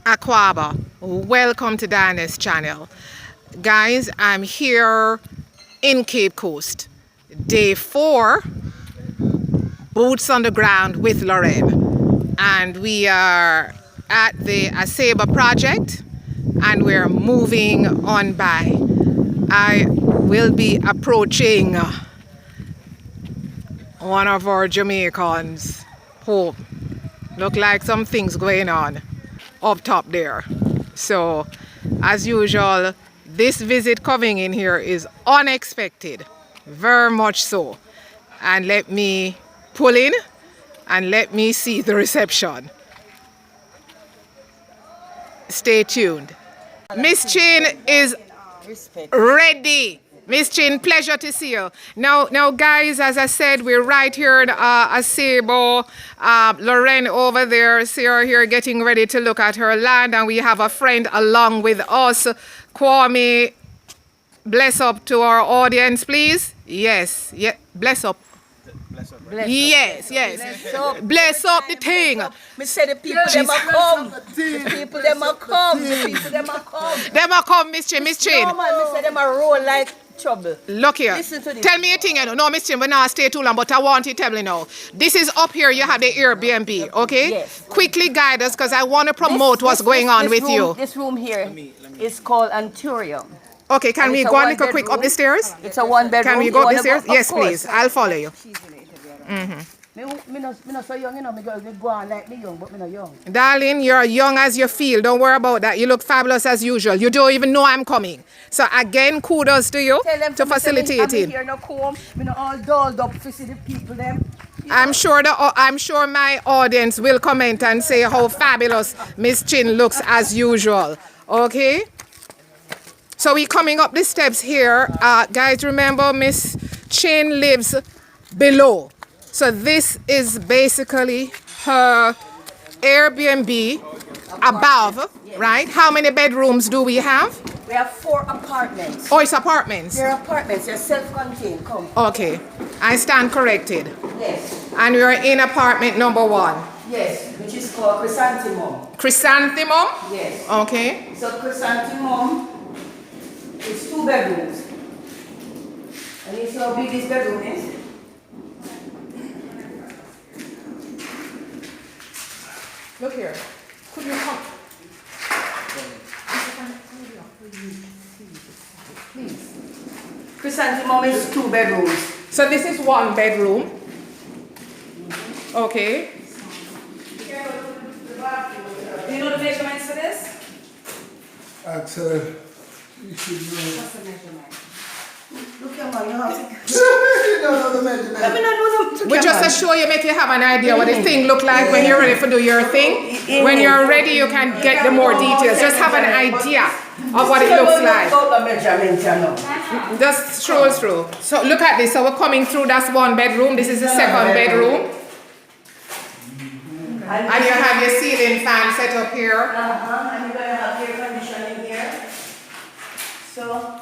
Aquaba, welcome to Diane's channel. Guys, I'm here in Cape Coast. Day 4, boots on the ground with Lorraine. And we are at the Aseba project and we're moving on by. I will be approaching one of our Jamaicans' home. Look like some things going on up top there. So as usual, this visit coming in here is unexpected, very much so. And let me pull in and let me see the reception. Stay tuned. Miss Chin is ready. Miss Chin, pleasure to see you. Now, guys, as I said, we're right here in Asebo. Lorraine over there, see her here getting ready to look at her land, and we have a friend along with us. Kwame, bless up to our audience, please. Yes, bless up. Yes. Bless up the thing. Me say the people them a come. The people them a come. Them a come, Miss Chin. No man, me say them a roll like trouble. Look here. Listen to this. Tell me a thing, you know. No, Miss Chin, we not stay too long, but I want you to tell me now. This is up here, you have the Airbnb, okay? Yes. Quickly guide us, because I want to promote what's going on with you. This room here is called Anturium. Okay, can we go a little quick up the stairs? It's a one bedroom. Can we go up the stairs? Yes, please. I'll follow you. Me not so young, you know. Me go on like me young, but me not young. Darling, you're young as you feel. Don't worry about that. You look fabulous as usual. You don't even know I'm coming. So again, kudos to you to facilitating. Here no comb. Me not all dolled up to see the people them. I'm sure my audience will comment and say how fabulous Miss Chin looks as usual. Okay? So we're coming up the steps here. Guys, remember Miss Chin lives below. So this is basically her Airbnb above, right? How many bedrooms do we have? We have 4 apartments. Oh, it's apartments. They're apartments. They're self-contained. Come. Okay, I stand corrected. Yes. And we're in apartment number 1. Yes, which is called Chrysanthemum. Chrysanthemum? Yes. Okay. So Chrysanthemum is 2 bedrooms. And you see how big this bedroom is? Look here. Could you come? Please. Chrysanthemum is 2 bedrooms. So this is 1 bedroom. Okay. Do you know the measurements for this? Actually, you should know. What's the measurement? Look here, man, you have to. You don't know the measurement. Let me not do them. We just to show you, make you have an idea what the thing look like when you're ready to do your thing. When you're ready, you can get the more details. Just have an idea of what it looks like. Just stroll through. So look at this. So we're coming through. That's 1 bedroom. This is the 2nd bedroom. And you have your ceiling fan set up here. And you're going to have air conditioning here. So,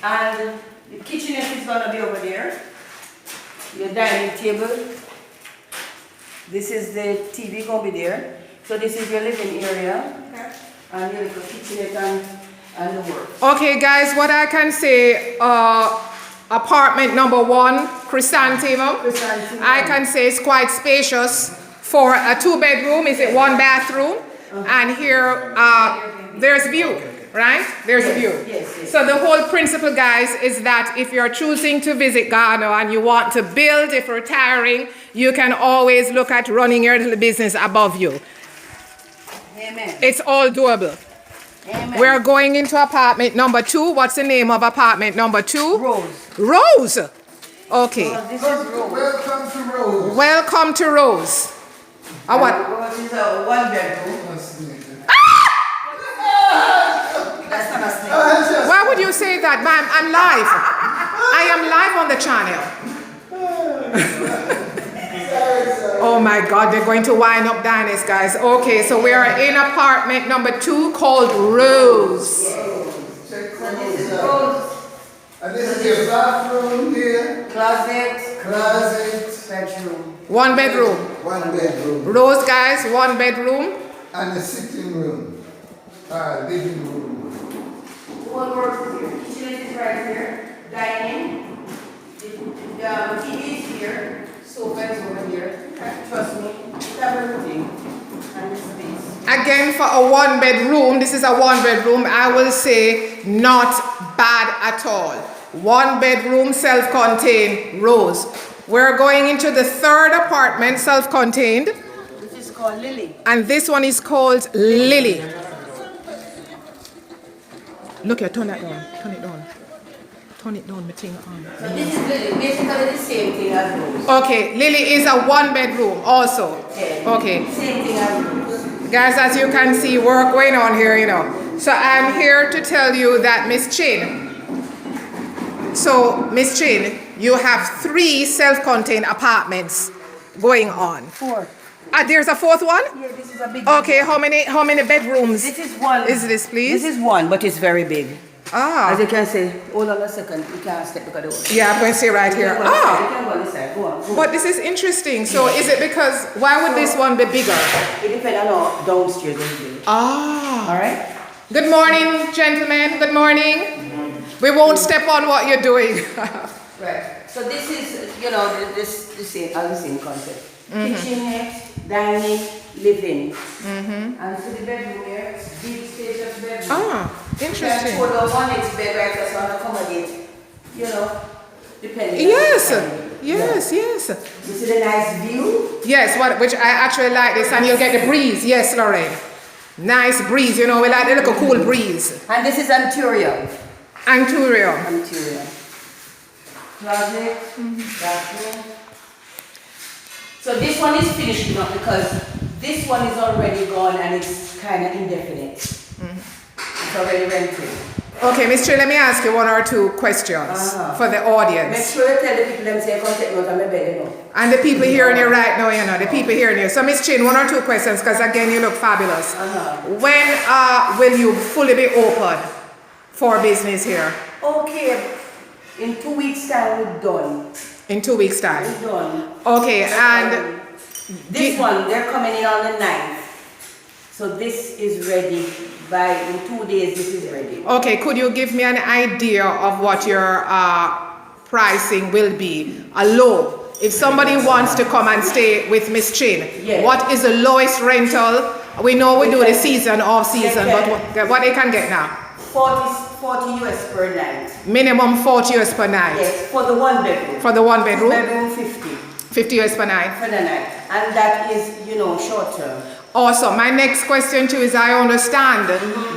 and the kitchenette is going to be over there. Your dining table. This is the TV going to be there. So this is your living area. Okay. And your little kitchenette and the work. Okay, guys, what I can say, apartment number 1, Chrysanthemum. I can say it's quite spacious for a 2-bedroom. Is it 1 bathroom? And here, there's view. Right? There's a view. Yes. So the whole principle, guys, is that if you're choosing to visit Ghana and you want to build, if retiring, you can always look at running your little business above you. Amen. It's all doable. Amen. We're going into apartment number 2. What's the name of apartment number 2? Rose. Rose. Okay. This is Rose. Welcome to Rose. Welcome to Rose. What? Rose is a 1 bedroom. That's not a snake. Why would you say that, ma'am? I'm live. I am live on the channel. Oh my God, they're going to wind up Diane's, guys. Okay, so we are in apartment number 2 called Rose. Check for Rose. And this is your bathroom here. Closet. Closet. Bedroom. 1 bedroom. 1 bedroom. Rose, guys, 1 bedroom. and the sitting room, living room. What works here? Kitchen is right here. Dining. The TV is here. Sofa is over here. Trust me. It's everything. And this space. Again, for a one bedroom, this is a one bedroom, I will say not bad at all. One bedroom, self-contained, Rose. We're going into the third apartment, self-contained. This is called Lily. And this one is called Lily. Look here, turn that down. Turn it down. Turn it down, my thing on. So this is Lily. Basically the same thing as Rose. Okay, Lily is a one bedroom also. Okay. Same thing as Rose. Guys, as you can see, work going on here, you know. So I'm here to tell you that Miss Chin. So, Miss Chin, you have 3 self-contained apartments going on. 4. There's a 4th one? Yeah, this is a big Okay, one. how many bedrooms? This is one. Is this, please? This is one, but it's very big. As you Ah. can see, hold on a second, you can't step because of the Yeah, I'm going to say right here. You Ah. can go on this side, go on. But this is interesting. So is it because, why would this one be bigger? It depends on how downstairs is built. Ah. Alright? Good morning, gentlemen. Good morning. We won't step on what you're doing. Right. So this is, you know, the same concept. Kitchenette, dining, living. And so the bedroom here, big spacious bedroom. Ah, You interesting. can put on one next bed right just to accommodate, you know, depending Yes, on the family. yes, yes. You see the nice view? Yes, which I actually like this, and you'll get the breeze. Yes, Lorraine. Nice breeze, you know, we like the little cool breeze. And this is Anturium. Anturium. Anturium. Closet, bathroom. So this one is finished now because this one is already gone and it's kind of indefinite. It's already rented. Okay, Miss Trey, let me ask you 1 or 2 questions for the Make audience. sure you tell the people them say come take note on my bed, you know. And the people hearing you right now, you know, the people hearing you. So, Miss Chin, 1 or 2 questions, because again, you look fabulous. When will you fully be open for business here? Okay, in 2 weeks time we're done. In 2 weeks' time. We're done. Okay, and This one, they're coming in on the 9th. So this is ready. In 2 days, this is ready. okay, could you give me an idea of what your pricing will be? A low. If somebody wants to come and stay with Miss Chin, Yes. what is the lowest rental? We know we do the season, off season, They but what they can get now? 40 US per night. Minimum 40 US per night. Yes, for the 1 bedroom. For the 1 bedroom, Bedroom 50 50 US per night. for the night. And that is, you know, short term. Also, my next question too is I understand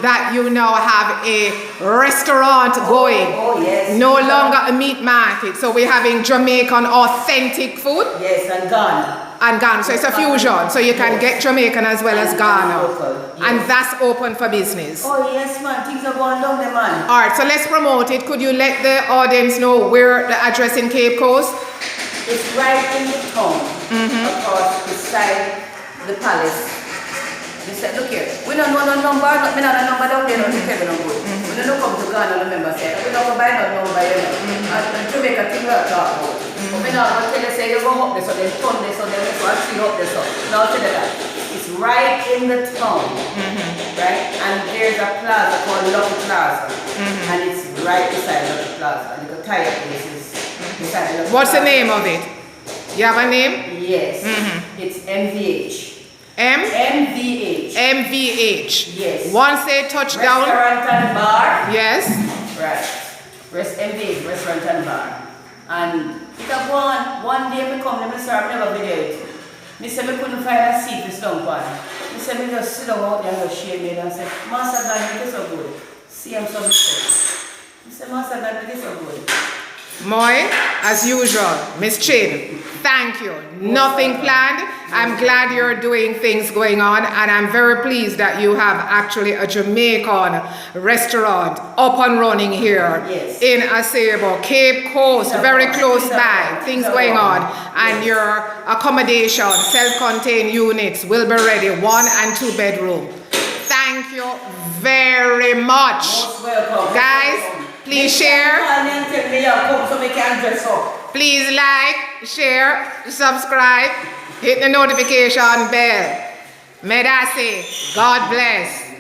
that you now have a restaurant going. Oh, yes. No longer a meat market. So we're having Jamaican authentic food Yes, and Ghana. and Ghana. So it's a fusion. So you can get Jamaican as well as And Ghana. local, yes. And that's open for business. Oh, yes, man. Things are going down there, man. All right, so let's promote it. Could you let the audience know where the address in Cape Coast? It's right in the town, across beside the palace. They said, look here, we don't know no number, we don't know number down there, no Kevin no good. We don't come to Ghana, remember, say, we don't go buy no number, you know. And Jamaica thing we talk about. But we don't tell you, say, you go up there, so they turn this, so they go and see up there, so. Now tell you that. It's right in the town, right? And there's a plaza called Lucky Plaza. And it's right beside Lucky Plaza. And the tire place is beside Lucky Plaza. What's the name of it? You have a name? Yes. It's MVH. M? MVH. MVH. Yes. Once they touch down. Restaurant and bar. Yes. Right. MVH, restaurant and bar. And it have one day me come, let me start, I never video it. Me say me couldn't find a seat to stump on. Me say me just sit down out there and go shave me and say, Master God, make it so good. See I'm so good. Me say, Master God, make it so good. Moy, as usual, Miss Chin, thank you. Nothing planned. I'm glad you're doing things going on, and I'm very pleased that you have actually a Jamaican restaurant up and running here in Asebo, Cape Coast, very close by. Things going on, and your accommodation, self-contained units will be ready, 1 and 2 bedroom. Thank you very much, Most welcome. guys. Please share. And tell me come so we can dress up. Please like, share, subscribe, hit the notification bell. Medase, God bless.